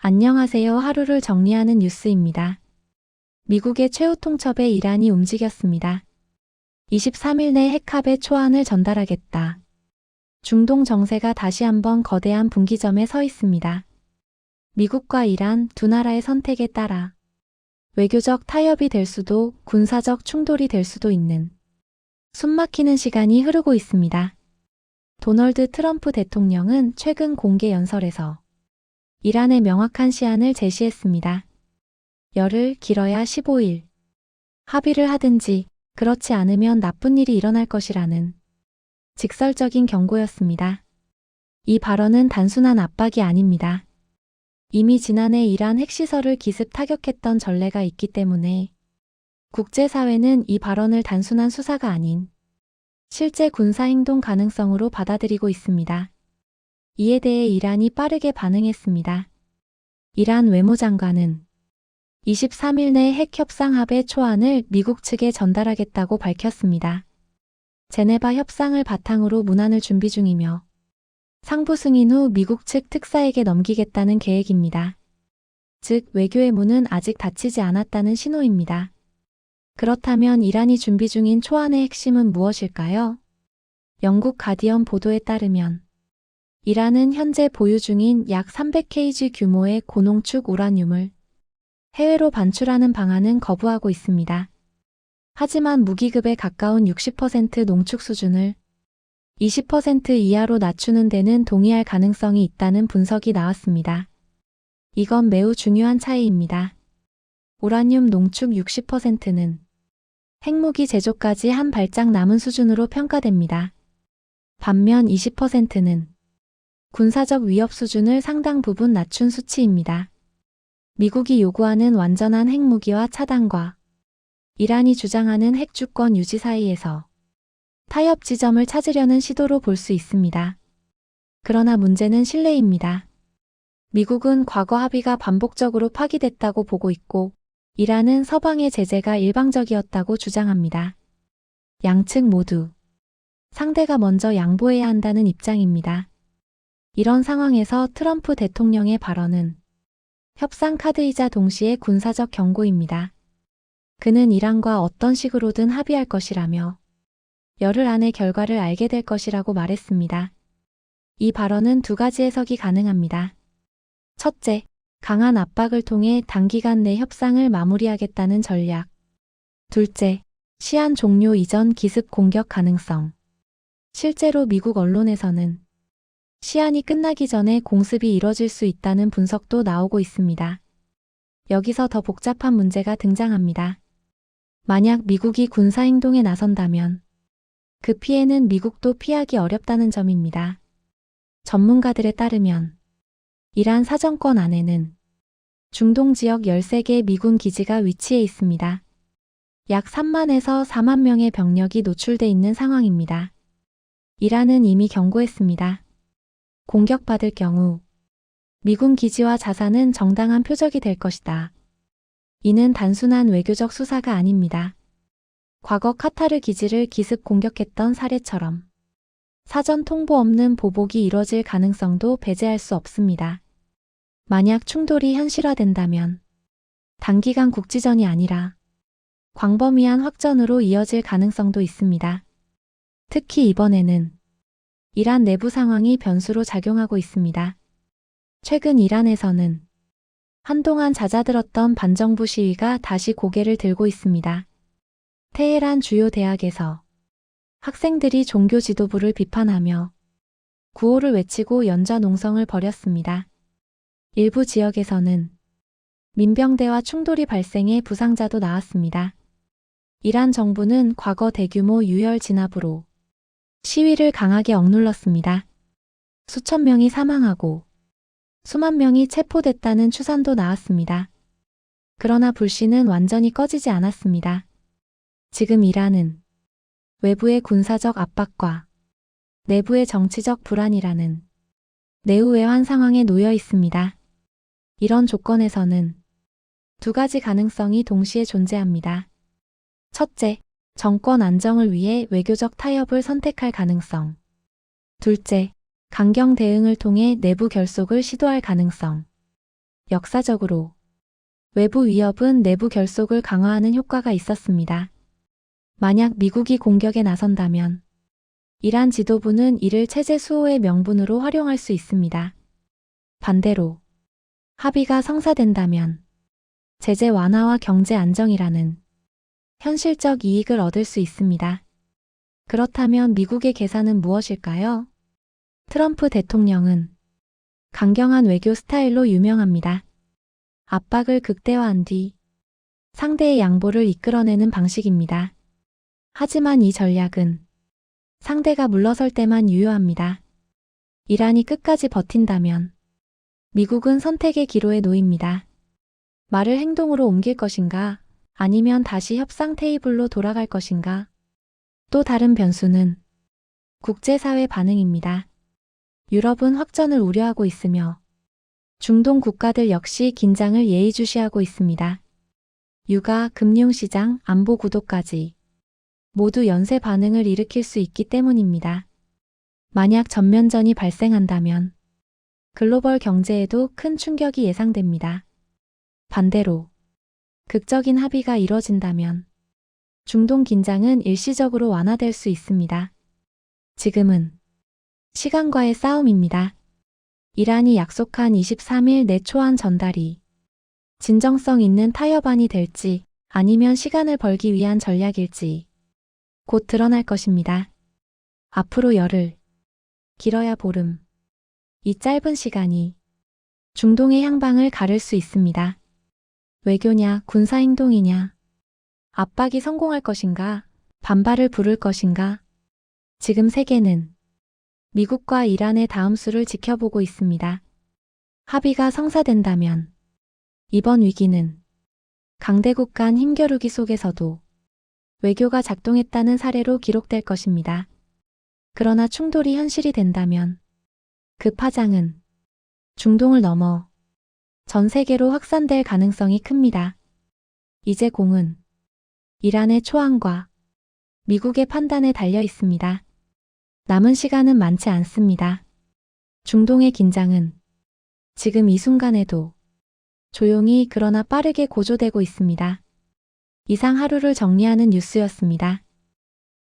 안녕하세요. 하루를 정리하는 뉴스입니다. 미국의 최후 통첩에 이란이 움직였습니다. 23일 내 핵합의 초안을 전달하겠다. 중동 정세가 다시 한번 거대한 분기점에 서 있습니다. 미국과 이란 두 나라의 선택에 따라 외교적 타협이 될 수도 군사적 충돌이 될 수도 있는 숨막히는 시간이 흐르고 있습니다. 도널드 트럼프 대통령은 최근 공개 연설에서 이란의 명확한 시한을 제시했습니다. 열흘, 길어야 15일. 합의를 하든지 그렇지 않으면 나쁜 일이 일어날 것이라는 직설적인 경고였습니다. 이 발언은 단순한 압박이 아닙니다. 이미 지난해 이란 핵시설을 기습 타격했던 전례가 있기 때문에 국제사회는 이 발언을 단순한 수사가 아닌 실제 군사행동 가능성으로 받아들이고 있습니다. 이에 대해 이란이 빠르게 반응했습니다. 이란 외무장관은 23일 내 핵협상합의 초안을 미국 측에 전달하겠다고 밝혔습니다. 제네바 협상을 바탕으로 문안을 준비 중이며 상부 승인 후 미국 측 특사에게 넘기겠다는 계획입니다. 즉, 외교의 문은 아직 닫히지 않았다는 신호입니다. 그렇다면 이란이 준비 중인 초안의 핵심은 무엇일까요? 영국 가디언 보도에 따르면 이란은 현재 보유 중인 약 300kg 규모의 고농축 우라늄을 해외로 반출하는 방안은 거부하고 있습니다. 하지만 무기급에 가까운 60% 농축 수준을 20% 이하로 낮추는 데는 동의할 가능성이 있다는 분석이 나왔습니다. 이건 매우 중요한 차이입니다. 우라늄 농축 60%는 핵무기 제조까지 한 발짝 남은 수준으로 평가됩니다. 반면 20%는 군사적 위협 수준을 상당 부분 낮춘 수치입니다. 미국이 요구하는 완전한 핵무기화 차단과 이란이 주장하는 핵 주권 유지 사이에서 타협 지점을 찾으려는 시도로 볼 수 있습니다. 그러나 문제는 신뢰입니다. 미국은 과거 합의가 반복적으로 파기됐다고 보고 있고 이란은 서방의 제재가 일방적이었다고 주장합니다. 양측 모두 상대가 먼저 양보해야 한다는 입장입니다. 이런 상황에서 트럼프 대통령의 발언은 협상 카드이자 동시에 군사적 경고입니다. 그는 이란과 어떤 식으로든 합의할 것이라며 열흘 안에 결과를 알게 될 것이라고 말했습니다. 이 발언은 두 가지 해석이 가능합니다. 첫째, 강한 압박을 통해 단기간 내 협상을 마무리하겠다는 전략. 둘째, 시한 종료 이전 기습 공격 가능성. 실제로 미국 언론에서는 시한이 끝나기 전에 공습이 이뤄질 수 있다는 분석도 나오고 있습니다. 여기서 더 복잡한 문제가 등장합니다. 만약 미국이 군사행동에 나선다면 그 피해는 미국도 피하기 어렵다는 점입니다. 전문가들에 따르면 이란 사정권 안에는 중동 지역 13개 미군 기지가 위치해 있습니다. 약 3만에서 4만 명의 병력이 노출돼 있는 상황입니다. 이란은 이미 경고했습니다. 공격받을 경우 미군 기지와 자산은 정당한 표적이 될 것이다. 이는 단순한 외교적 수사가 아닙니다. 과거 카타르 기지를 기습 공격했던 사례처럼 사전 통보 없는 보복이 이뤄질 가능성도 배제할 수 없습니다. 만약 충돌이 현실화된다면 단기간 국지전이 아니라 광범위한 확전으로 이어질 가능성도 있습니다. 특히 이번에는 이란 내부 상황이 변수로 작용하고 있습니다. 최근 이란에서는 한동안 잦아들었던 반정부 시위가 다시 고개를 들고 있습니다. 테헤란 주요 대학에서 학생들이 종교 지도부를 비판하며 구호를 외치고 연좌 농성을 벌였습니다. 일부 지역에서는 민병대와 충돌이 발생해 부상자도 나왔습니다. 이란 정부는 과거 대규모 유혈 진압으로 시위를 강하게 억눌렀습니다. 수천 명이 사망하고 수만 명이 체포됐다는 추산도 나왔습니다. 그러나 불씨는 완전히 꺼지지 않았습니다. 지금 이란은 외부의 군사적 압박과 내부의 정치적 불안이라는 내후외환 상황에 놓여 있습니다. 이런 조건에서는 두 가지 가능성이 동시에 존재합니다. 첫째, 정권 안정을 위해 외교적 타협을 선택할 가능성. 둘째, 강경 대응을 통해 내부 결속을 시도할 가능성. 역사적으로 외부 위협은 내부 결속을 강화하는 효과가 있었습니다. 만약 미국이 공격에 나선다면 이란 지도부는 이를 체제 수호의 명분으로 활용할 수 있습니다. 반대로 합의가 성사된다면 제재 완화와 경제 안정이라는 현실적 이익을 얻을 수 있습니다. 그렇다면 미국의 계산은 무엇일까요? 트럼프 대통령은 강경한 외교 스타일로 유명합니다. 압박을 극대화한 뒤 상대의 양보를 이끌어내는 방식입니다. 하지만 이 전략은 상대가 물러설 때만 유효합니다. 이란이 끝까지 버틴다면 미국은 선택의 기로에 놓입니다. 말을 행동으로 옮길 것인가, 아니면 다시 협상 테이블로 돌아갈 것인가? 또 다른 변수는 국제사회 반응입니다. 유럽은 확전을 우려하고 있으며 중동 국가들 역시 긴장을 예의주시하고 있습니다. 유가, 금융시장, 안보 구도까지 모두 연쇄 반응을 일으킬 수 있기 때문입니다. 만약 전면전이 발생한다면 글로벌 경제에도 큰 충격이 예상됩니다. 반대로 극적인 합의가 이뤄진다면 중동 긴장은 일시적으로 완화될 수 있습니다. 지금은 시간과의 싸움입니다. 이란이 약속한 23일 내 초안 전달이 진정성 있는 타협안이 될지 아니면 시간을 벌기 위한 전략일지 곧 드러날 것입니다. 앞으로 열흘, 길어야 보름. 이 짧은 시간이 중동의 향방을 가를 수 있습니다. 외교냐, 군사행동이냐, 압박이 성공할 것인가, 반발을 부를 것인가. 지금 세계는 미국과 이란의 다음 수를 지켜보고 있습니다. 합의가 성사된다면 이번 위기는 강대국 간 힘겨루기 속에서도 외교가 작동했다는 사례로 기록될 것입니다. 그러나 충돌이 현실이 된다면 그 파장은 중동을 넘어 전 세계로 확산될 가능성이 큽니다. 이제 공은 이란의 초안과 미국의 판단에 달려 있습니다. 남은 시간은 많지 않습니다. 중동의 긴장은 지금 이 순간에도 조용히 그러나 빠르게 고조되고 있습니다. 이상 하루를 정리하는 뉴스였습니다.